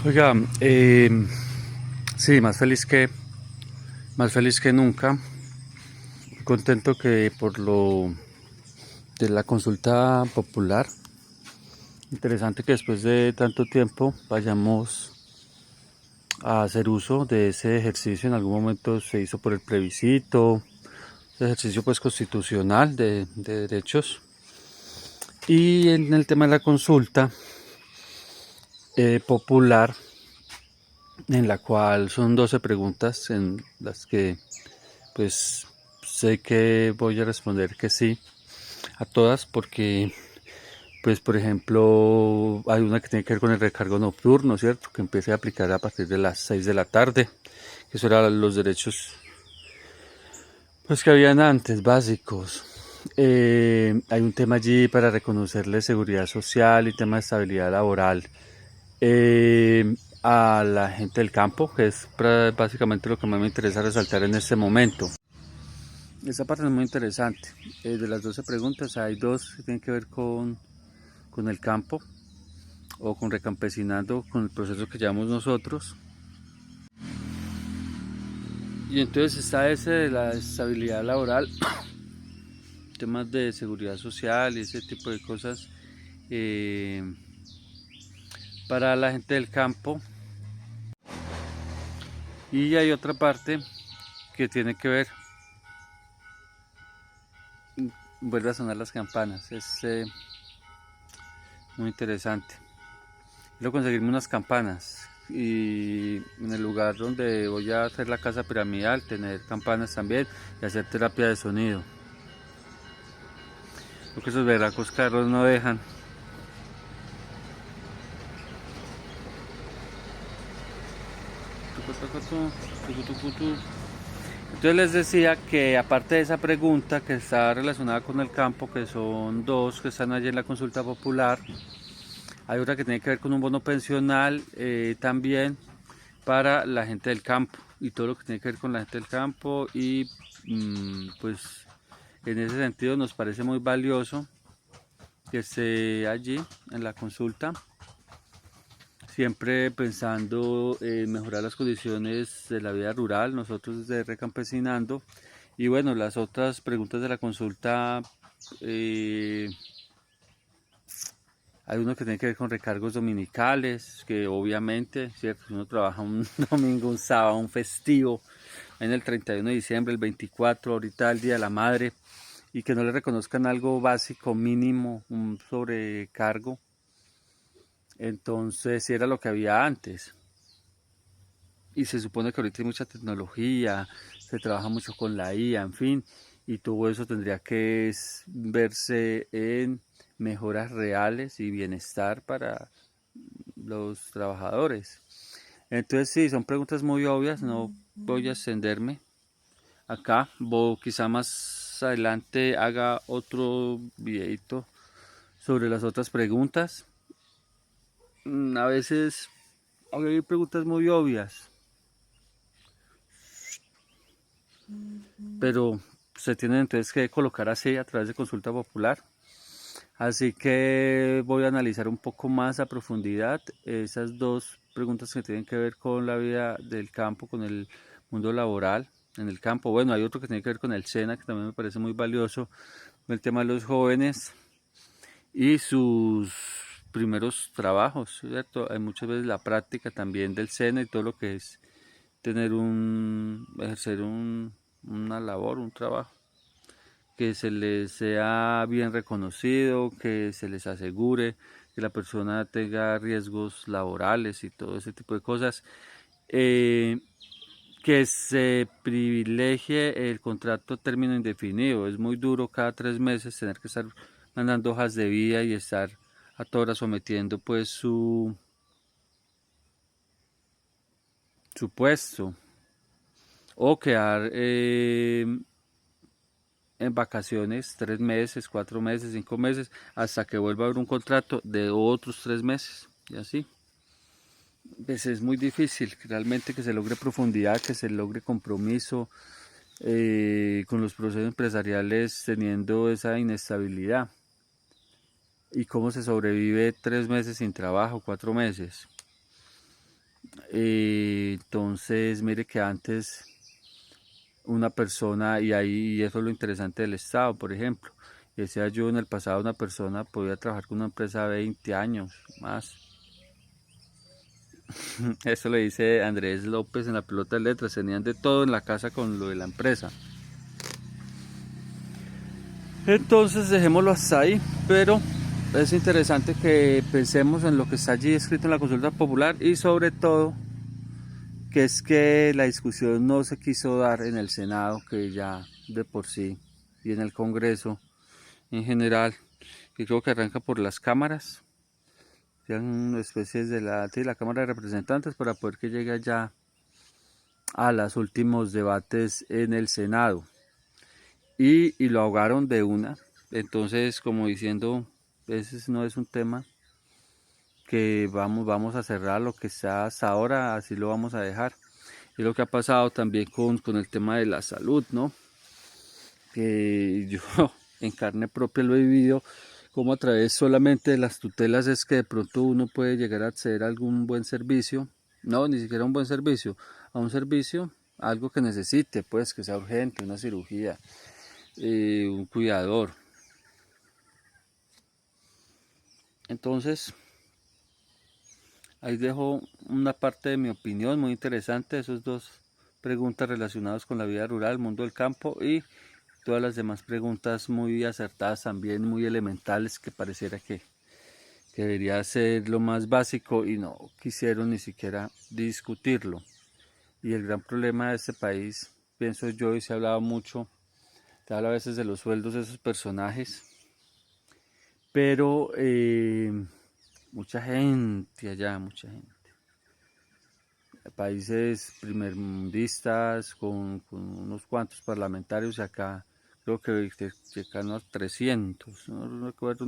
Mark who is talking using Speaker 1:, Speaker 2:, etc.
Speaker 1: Oiga, sí, más feliz que nunca. Contento que por lo de la consulta popular. Interesante que después de tanto tiempo vayamos a hacer uso de ese ejercicio. En algún momento se hizo por el plebiscito, ese ejercicio pues constitucional de derechos. Y en el tema de la consulta popular, en la cual son 12 preguntas en las que pues sé que voy a responder que sí a todas porque pues por ejemplo hay una que tiene que ver con el recargo nocturno, ¿cierto? Que empiece a aplicar a partir de las 6 de la tarde, que eso eran los derechos pues que habían antes, básicos. Hay un tema allí para reconocerle seguridad social y tema de estabilidad laboral a la gente del campo, que es básicamente lo que más me interesa resaltar en este momento. Esta parte es muy interesante. De las 12 preguntas hay dos que tienen que ver con el campo o con recampesinando, con el proceso que llevamos nosotros. Y entonces está ese de la estabilidad laboral, temas de seguridad social y ese tipo de cosas eh, para la gente del campo. Y hay otra parte que tiene que ver, vuelve a sonar las campanas, es muy interesante. Quiero conseguirme unas campanas y en el lugar donde voy a hacer la casa piramidal tener campanas también y hacer terapia de sonido, porque esos berracos carros no dejan. Entonces les decía que aparte de esa pregunta que está relacionada con el campo, que son dos que están allí en la consulta popular, hay otra que tiene que ver con un bono pensional también para la gente del campo y todo lo que tiene que ver con la gente del campo y pues en ese sentido nos parece muy valioso que esté allí en la consulta, siempre pensando en mejorar las condiciones de la vida rural, nosotros desde Recampesinando. Y bueno, las otras preguntas de la consulta, hay uno que tiene que ver con recargos dominicales, que obviamente, ¿cierto? Si uno trabaja un domingo, un sábado, un festivo, en el 31 de diciembre, el 24, ahorita el Día de la Madre, y que no le reconozcan algo básico, mínimo, un sobrecargo, entonces si era lo que había antes. Y se supone que ahorita hay mucha tecnología, se trabaja mucho con la IA, en fin, y todo eso tendría que verse en mejoras reales y bienestar para los trabajadores. Entonces sí, son preguntas muy obvias, no voy a extenderme acá, quizá más adelante haga otro videito sobre las otras preguntas. A veces hay preguntas muy obvias, pero se tienen entonces que colocar así a través de consulta popular. Así que voy a analizar un poco más a profundidad esas dos preguntas que tienen que ver con la vida del campo, con el mundo laboral en el campo. Bueno, hay otro que tiene que ver con el SENA, que también me parece muy valioso, el tema de los jóvenes y sus primeros trabajos, ¿cierto? Hay muchas veces la práctica también del SENA y todo lo que es tener ejercer una labor, un trabajo, que se les sea bien reconocido, que se les asegure que la persona tenga riesgos laborales y todo ese tipo de cosas, que se privilegie el contrato a término indefinido. Es muy duro cada 3 meses tener que estar mandando hojas de vida y estar a todas horas sometiendo pues su puesto o quedar en vacaciones 3 meses, 4 meses, 5 meses, hasta que vuelva a haber un contrato de otros 3 meses y así. Pues es muy difícil realmente que se logre profundidad, que se logre compromiso con los procesos empresariales teniendo esa inestabilidad. ¿Y cómo se sobrevive 3 meses sin trabajo, 4 meses? Entonces, mire que antes una persona, y eso es lo interesante del Estado, por ejemplo, decía yo, en el pasado una persona podía trabajar con una empresa 20 años más. Eso le dice Andrés López en la pelota de letras, tenían de todo en la casa con lo de la empresa. Entonces dejémoslo hasta ahí, pero es interesante que pensemos en lo que está allí escrito en la consulta popular y sobre todo que es que la discusión no se quiso dar en el Senado, que ya de por sí, y en el Congreso en general, que creo que arranca por las cámaras, sean especies de la Cámara de Representantes para poder que llegue ya a los últimos debates en el Senado. Y lo ahogaron de una, entonces como diciendo, ese no es un tema que vamos a cerrar lo que está hasta ahora, así lo vamos a dejar. Y lo que ha pasado también con el tema de la salud, ¿no? Que yo en carne propia lo he vivido, como a través solamente de las tutelas es que de pronto uno puede llegar a acceder a algún buen servicio, no, ni siquiera un buen servicio, a un servicio, algo que necesite, pues que sea urgente, una cirugía, un cuidador. Entonces, ahí dejo una parte de mi opinión muy interesante, esas dos preguntas relacionadas con la vida rural, el mundo del campo y todas las demás preguntas muy acertadas también, muy elementales que pareciera que debería ser lo más básico y no quisieron ni siquiera discutirlo. Y el gran problema de este país, pienso yo, y se ha hablado mucho, se habla a veces de los sueldos de esos personajes, pero mucha gente allá, mucha gente. Países primermundistas con unos cuantos parlamentarios y acá creo que llegan a 300, no recuerdo